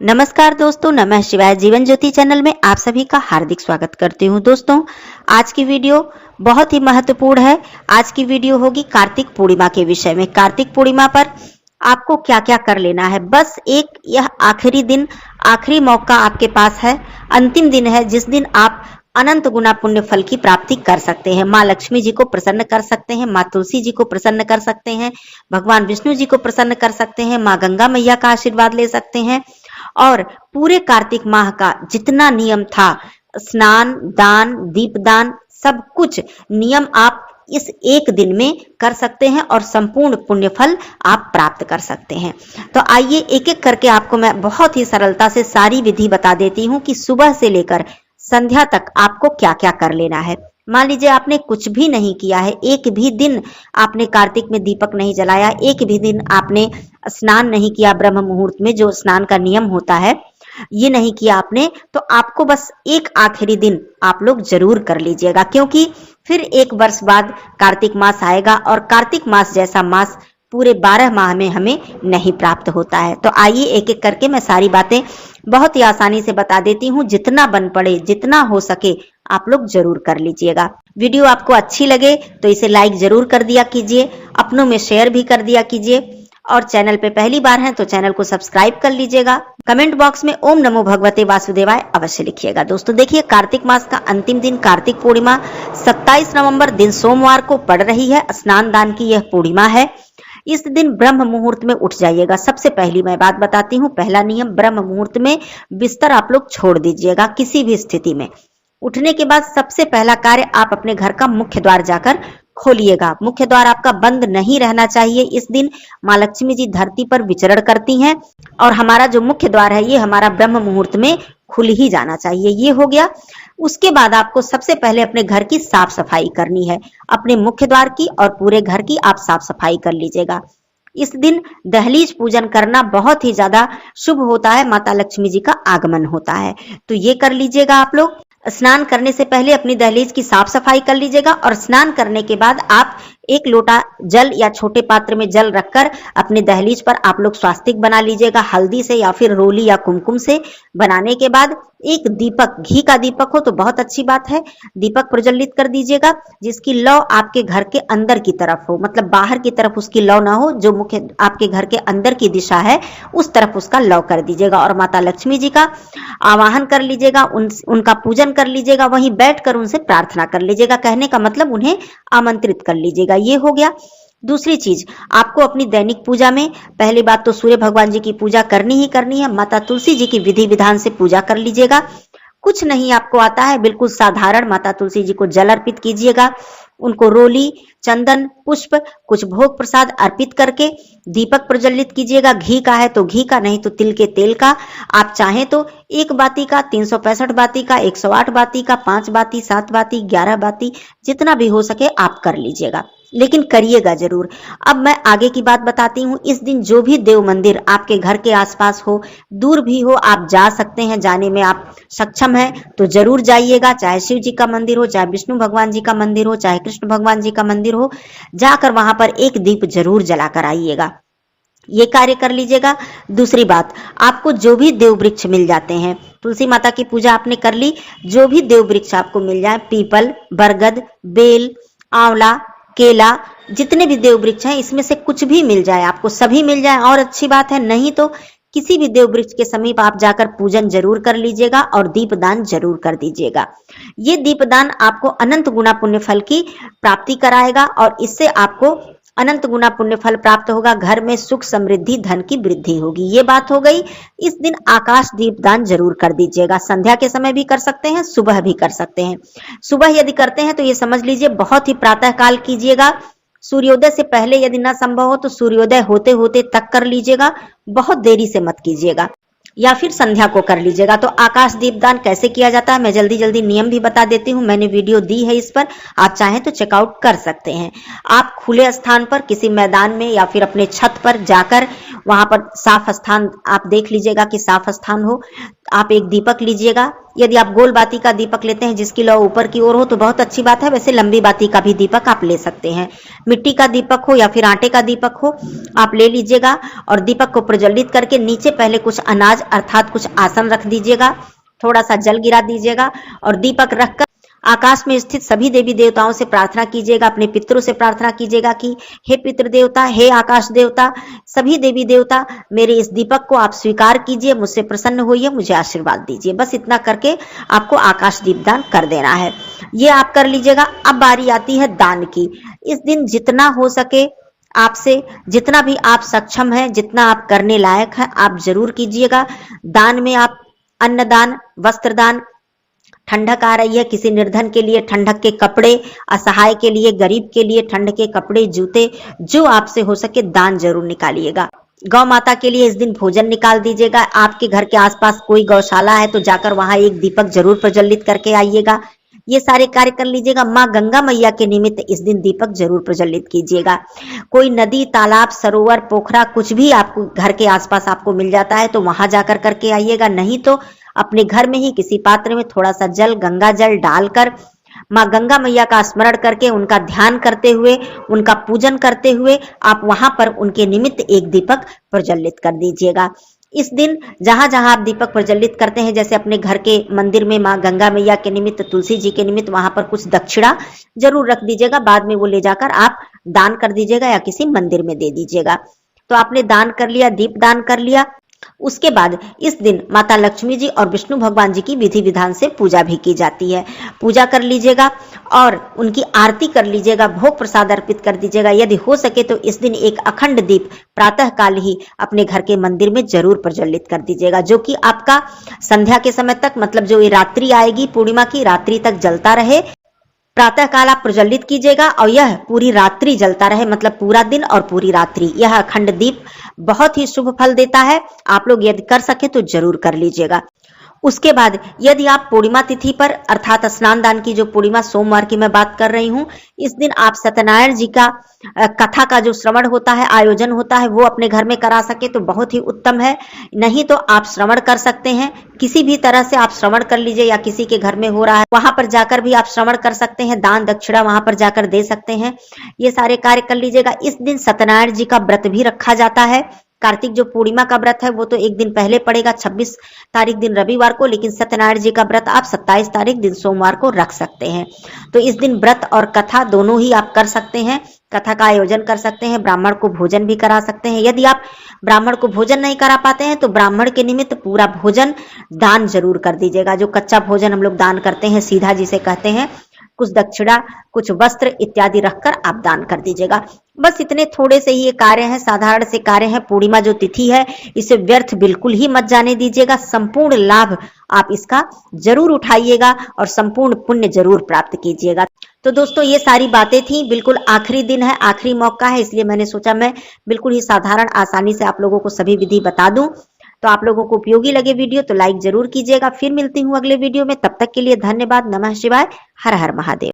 नमस्कार दोस्तों, नमः शिवाय। जीवन ज्योति चैनल में आप सभी का हार्दिक स्वागत करती हूँ। दोस्तों, आज की वीडियो बहुत ही महत्वपूर्ण है। आज की वीडियो होगी कार्तिक पूर्णिमा के विषय में। कार्तिक पूर्णिमा पर आपको क्या क्या कर लेना है। बस एक यह आखिरी दिन, आखिरी मौका आपके पास है, अंतिम दिन है जिस दिन आप अनंत गुना पुण्य फल की प्राप्ति कर सकते हैं। माँ लक्ष्मी जी को प्रसन्न कर सकते हैं, माँ तुलसी जी को प्रसन्न कर सकते हैं, भगवान विष्णु जी को प्रसन्न कर सकते हैं, माँ गंगा मैया का आशीर्वाद ले सकते हैं और पूरे कार्तिक माह का जितना नियम था, स्नान, दान, दीपदान, सब कुछ नियम आप इस एक दिन में कर सकते हैं और संपूर्ण पुण्य फल आप प्राप्त कर सकते हैं। तो आइए एक एक करके आपको मैं बहुत ही सरलता से सारी विधि बता देती हूँ कि सुबह से लेकर संध्या तक आपको क्या क्या कर लेना है। मान लीजिए आपने कुछ भी नहीं किया है, एक भी दिन आपने कार्तिक में दीपक नहीं जलाया, एक भी दिन आपने स्नान नहीं किया ब्रह्म मुहूर्त में, जो स्नान का नियम होता है, ये नहीं किया आपने, तो आपको बस एक आखिरी दिन आप लोग जरूर कर लीजिएगा, क्योंकि फिर एक वर्ष बाद कार्तिक मास आएगा और कार्तिक मास जैसा मास पूरे 12 माह में हमें नहीं प्राप्त होता है। तो आइए एक एक करके मैं सारी बातें बहुत ही आसानी से बता देती हूँ। जितना बन पड़े, जितना हो सके आप लोग जरूर कर लीजिएगा। वीडियो आपको अच्छी लगे तो इसे लाइक जरूर कर दिया कीजिए, अपनों में शेयर भी कर दिया कीजिए और चैनल पे पहली बार हैं तो चैनल को सब्सक्राइब कर लीजिएगा। कमेंट बॉक्स में ओम नमो भगवते वासुदेवाय अवश्य लिखिएगा। दोस्तों देखिए, कार्तिक मास का अंतिम दिन कार्तिक पूर्णिमा 27 नवंबर दिन सोमवार को पड़ रही है। स्नान दान की यह पूर्णिमा है। इस दिन ब्रह्म मुहूर्त में उठ जाइएगा। सबसे पहली मैं बात बताती हूँ, पहला नियम, ब्रह्म मुहूर्त में बिस्तर आप लोग छोड़ दीजिएगा किसी भी स्थिति में। उठने के बाद सबसे पहला कार्य आप अपने घर का मुख्य द्वार जाकर खोलिएगा। मुख्य द्वार आपका बंद नहीं रहना चाहिए। इस दिन माँ लक्ष्मी जी धरती पर विचरण करती हैं और हमारा जो मुख्य द्वार है ये हमारा ब्रह्म मुहूर्त में खुल ही जाना चाहिए। ये हो गया। उसके बाद आपको सबसे पहले अपने घर की साफ सफाई करनी है। अपने मुख्य द्वार की और पूरे घर की आप साफ सफाई कर लीजिएगा। इस दिन दहलीज पूजन करना बहुत ही ज्यादा शुभ होता है, माता लक्ष्मी जी का आगमन होता है, तो ये कर लीजिएगा आप लोग। स्नान करने से पहले अपनी दहलीज की साफ सफाई कर लीजिएगा और स्नान करने के बाद आप एक लोटा जल या छोटे पात्र में जल रखकर अपने दहलीज पर आप लोग स्वास्तिक बना लीजिएगा, हल्दी से या फिर रोली या कुमकुम से। बनाने के बाद एक दीपक, घी का दीपक हो तो बहुत अच्छी बात है, दीपक प्रज्वलित कर दीजिएगा जिसकी लौ आपके घर के अंदर की तरफ हो, मतलब बाहर की तरफ उसकी लौ ना हो, जो मुख्य आपके घर के अंदर की दिशा है उस तरफ उसका लौ कर दीजिएगा और माता लक्ष्मी जी का आवाहन कर लीजिएगा, उनका पूजन कर लीजिएगा, वहीं बैठकर उनसे प्रार्थना कर लीजिएगा। कहने का मतलब उन्हें आमंत्रित कर लीजिएगा। ये हो गया। दूसरी चीज, आपको अपनी दैनिक पूजा में पहली बात तो सूर्य भगवान जी की पूजा करनी ही करनी है। माता तुलसी जी की विधि विधान से पूजा कर लीजिएगा। कुछ नहीं आपको आता है, बिल्कुल साधारण माता तुलसी जी को जल अर्पित कीजिएगा, उनको रोली, चंदन, पुष्प, कुछ भोग प्रसाद अर्पित करके दीपक प्रज्वलित कीजिएगा। घी का है तो घी का, नहीं तो तिल के तेल का। आप चाहें तो 1 बाती का, 365 बाती का, 108 बाती का, 5 बाती, 7 बाती, 11 बाती, जितना भी हो सके आप कर लीजिएगा, लेकिन करिएगा जरूर। अब मैं आगे की बात बताती हूँ। इस दिन जो भी देव मंदिर आपके घर के आसपास हो, दूर भी हो, आप जा सकते हैं, जाने में आप सक्षम हैं तो जरूर जाइएगा। चाहे शिव जी का मंदिर हो, चाहे विष्णु भगवान जी का मंदिर हो, चाहे कृष्ण भगवान जी का मंदिर हो, जाकर वहां पर एक दीप जरूर जलाकर आइएगा। ये कार्य कर लीजिएगा। दूसरी बात, आपको जो भी देव वृक्ष मिल जाते हैं, तुलसी माता की पूजा आपने कर ली, जो भी देव वृक्ष आपको मिल जाए, पीपल, बरगद, बेल, आंवला, केला, जितने भी देव वृक्ष हैं इसमें से कुछ भी मिल जाए आपको, सभी मिल जाए और अच्छी बात है। नहीं तो किसी भी देव वृक्ष के समीप आप जाकर पूजन जरूर कर लीजिएगा और दीपदान जरूर कर दीजिएगा। ये दीपदान आपको अनंत गुना पुण्य फल की प्राप्ति कराएगा और इससे आपको अनंत गुना पुण्य फल प्राप्त होगा। घर में सुख, समृद्धि, धन की वृद्धि होगी। ये बात हो गई। इस दिन आकाश दीपदान जरूर कर दीजिएगा। संध्या के समय भी कर सकते हैं, सुबह भी कर सकते हैं। सुबह यदि करते हैं तो ये समझ लीजिए बहुत ही प्रातः काल कीजिएगा। सूर्योदय से पहले यदि ना संभव हो तो सूर्योदय होते होते तक कर लीजिएगा, बहुत देरी से मत कीजिएगा, या फिर संध्या को कर लीजिएगा। तो आकाश दीपदान कैसे किया जाता है मैं जल्दी जल्दी नियम भी बता देती हूँ। मैंने वीडियो दी है इस पर, आप चाहें तो चेकआउट कर सकते हैं। आप खुले स्थान पर किसी मैदान में या फिर अपने छत पर जाकर वहां पर साफ स्थान आप देख लीजिएगा कि साफ स्थान हो। आप एक दीपक लीजिएगा। यदि आप गोल बाती का दीपक लेते हैं जिसकी लौ ऊपर की ओर हो तो बहुत अच्छी बात है, वैसे लंबी बाती का भी दीपक आप ले सकते हैं। मिट्टी का दीपक हो या फिर आटे का दीपक हो आप ले लीजिएगा और दीपक को प्रज्वलित करके नीचे पहले कुछ अनाज अर्थात कुछ आसन रख दीजिएगा, थोड़ा सा जल गिरा दीजिएगा और दीपक रखकर आकाश में स्थित सभी देवी देवताओं से प्रार्थना कीजिएगा, अपने पितरों से प्रार्थना कीजिएगा कि हे पितृ देवता, हे आकाश देवता, सभी देवी देवता मेरे इस दीपक को आप स्वीकार कीजिए, मुझसे प्रसन्न होइए, मुझे आशीर्वाद दीजिए। बस इतना करके आपको आकाश दीपदान कर देना है। ये आप कर लीजिएगा। अब बारी आती है दान की। इस दिन जितना हो सके आपसे, जितना भी आप सक्षम हैं, जितना आप करने लायक हैं, आप जरूर कीजिएगा। दान में आप अन्नदान, वस्त्रदान, ठंडक आ रही है, किसी निर्धन के लिए ठंडक के कपड़े, असहाय के लिए, गरीब के लिए ठंड के कपड़े, जूते, जो आपसे हो सके दान जरूर निकालिएगा। गौ माता के लिए इस दिन भोजन निकाल दीजिएगा। आपके घर के आसपास कोई गौशाला है तो जाकर वहां एक दीपक जरूर प्रज्वलित करके आइएगा। ये सारे कार्य कर लीजिएगा। माँ गंगा मैया के निमित्त इस दिन दीपक जरूर प्रज्वलित कीजिएगा। कोई नदी, तालाब, सरोवर, पोखरा कुछ भी आपको घर के आसपास आपको मिल जाता है तो वहां जाकर करके आइएगा। नहीं तो अपने घर में ही किसी पात्र में थोड़ा सा जल, गंगा जल डालकर माँ गंगा मैया का स्मरण करके, उनका ध्यान करते हुए, उनका पूजन करते हुए आप वहां पर उनके निमित्त एक दीपक प्रज्वलित कर दीजिएगा। इस दिन जहां जहां आप दीपक प्रज्वलित करते हैं, जैसे अपने घर के मंदिर में माँ गंगा मैया के निमित्त, तुलसी जी के निमित्त, वहां पर कुछ दक्षिणा जरूर रख दीजिएगा। बाद में वो ले जाकर आप दान कर दीजिएगा या किसी मंदिर में दे दीजिएगा। तो आपने दान कर लिया, दीप दान कर लिया। उसके बाद इस दिन माता लक्ष्मी जी और विष्णु भगवान जी की विधि विधान से पूजा भी की जाती है। पूजा कर लीजिएगा और उनकी आरती कर लीजिएगा, भोग प्रसाद अर्पित कर दीजिएगा। यदि हो सके तो इस दिन एक अखंड दीप प्रातः काल ही अपने घर के मंदिर में जरूर प्रज्वलित कर दीजिएगा, जो कि आपका संध्या के समय तक, मतलब जो ये रात्रि आएगी पूर्णिमा की, रात्रि तक जलता रहे। प्रातः काल आप प्रज्वलित कीजिएगा और यह पूरी रात्रि जलता रहे, मतलब पूरा दिन और पूरी रात्रि। यह अखंड दीप बहुत ही शुभ फल देता है। आप लोग यदि कर सके तो जरूर कर लीजिएगा। उसके बाद यदि आप पूर्णिमा तिथि पर अर्थात स्नान दान की जो पूर्णिमा सोमवार की मैं बात कर रही हूँ, इस दिन आप सत्यनारायण जी का कथा का जो श्रवण होता है, आयोजन होता है, वो अपने घर में करा सके तो बहुत ही उत्तम है। नहीं तो आप श्रवण कर सकते हैं, किसी भी तरह से आप श्रवण कर लीजिए, या किसी के घर में हो रहा है वहां पर जाकर भी आप श्रवण कर सकते हैं, दान दक्षिणा वहां पर जाकर दे सकते हैं। ये सारे कार्य कर लीजिएगा। इस दिन सत्यनारायण जी का व्रत भी रखा जाता है। कार्तिक जो पूर्णिमा का व्रत है वो तो एक दिन पहले पड़ेगा, 26 तारीख दिन रविवार को, लेकिन सत्यनारायण जी का व्रत आप 27 तारीख दिन सोमवार को रख सकते हैं। तो इस दिन व्रत और कथा दोनों ही आप कर सकते हैं। कथा का आयोजन कर सकते हैं, ब्राह्मण को भोजन भी करा सकते हैं। यदि आप ब्राह्मण को भोजन नहीं करा पाते हैं तो ब्राह्मण के निमित्त पूरा भोजन दान जरूर कर दीजिएगा। जो कच्चा भोजन हम लोग दान करते हैं, सीधा जिसे कहते हैं, कुछ दक्षिणा, कुछ वस्त्र इत्यादि रखकर आप दान कर दीजिएगा। बस इतने थोड़े से ही ये कार्य हैं, साधारण से कार्य हैं। पूर्णिमा जो तिथि है इसे व्यर्थ बिल्कुल ही मत जाने दीजिएगा। संपूर्ण लाभ आप इसका जरूर उठाइएगा और संपूर्ण पुण्य जरूर प्राप्त कीजिएगा। तो दोस्तों ये सारी बातें थी। बिल्कुल आखिरी दिन है, आखिरी मौका है, इसलिए मैंने सोचा मैं बिल्कुल ही साधारण आसानी से आप लोगों को सभी विधि बता दूं। तो आप लोगों को उपयोगी लगे वीडियो तो लाइक जरूर कीजिएगा। फिर मिलती हूँ अगले वीडियो में, तब तक के लिए धन्यवाद। नमः शिवाय, हर हर महादेव।